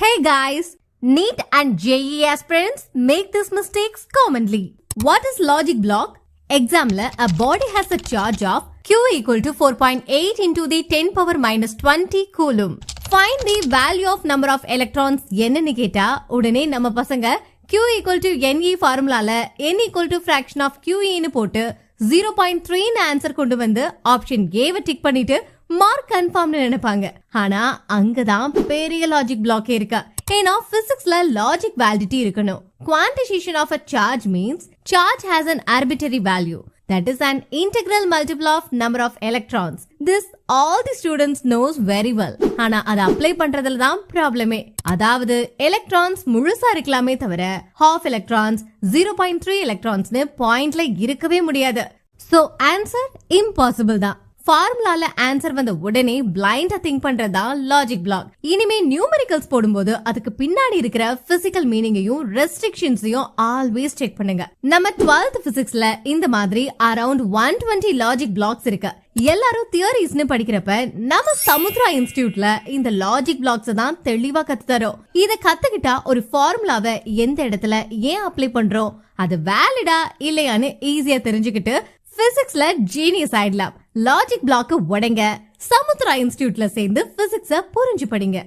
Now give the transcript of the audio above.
Hey guys, NEET and JEE aspirants make these mistakes commonly. What is logic block? Example, a body has a charge of Q equal to 4.8 into the 10 power minus 20 coulomb. Find the value of number of electrons என்னன்னு கேட்டா உடனே நம்ம பசங்க Q equal to NE ஃபார்முலால N equal to fraction of QE னு போட்டு 0.3 னு answer கொண்டு வந்து ஆப்ஷன் A வை டிக் பண்ணிட்டு மார்க் கன்ஃபார்ம்னு நினைப்பாங்க. ஆனா அங்கதான் பெரிய லாஜிக் பிளாக் இருக்கு. ஏன்னா பிசிக்ஸ்ல லாஜிக் வேலிடிட்டி இருக்கணும். Quantization of a charge means charge has an arbitrary value. That is an integral multiple of number of electrons. This all the students knows very well. ஆனா அதை apply பண்றதுல தான் ப்ராப்ளமே. அதாவது electrons முழுசா இருக்கலாமே தவிர half electrons 0.3 electronsனு பாயிண்ட்ல இருக்கவே முடியாது. So answer impossible தான். ஃபார்முலால ஆன்சர் வந்த உடனே பிளைண்டா திங்க் பண்றதா லாஜிக் பிளாக். இனிமே நியூமெரிக்கல்ஸ் போடும்போது அதுக்கு பின்னாடி இருக்கிற பிசிக்கல் மீனிங்கையும் ரெஸ்ட்ரிக்ஷன்ஸையும் ஆல்வேஸ் செக் பண்ணுங்க. நம்ம 12th பிசிக்ஸ்ல இந்த மாதிரி அரௌண்ட் 120 லாஜிக் பிளாக்ஸ் இருக்கு. எல்லாரும் தியரிஸ்னு படிக்கிறப்ப நம்ம சமுத்ரா இன்ஸ்டிடியூட்ல இந்த லாஜிக் பிளாக்ஸ் தான் தெளிவா கத்து தரோம். இத கத்துக்கிட்டா ஒரு ஃபார்முலாவை எந்த இடத்துல ஏன் அப்ளை பண்றோம், அது வேலிடா இல்லையான்னு ஈஸியா தெரிஞ்சுக்கிட்டு பிசிக்ஸ்ல ஜீனியஸ் ஆயிடலாம். லாஜிக் பிளாக் உடைங்க. சமுத்ரா இன்ஸ்டிடியூட்ல சேர்ந்து பிசிக்ஸ புரிஞ்சு படிங்க.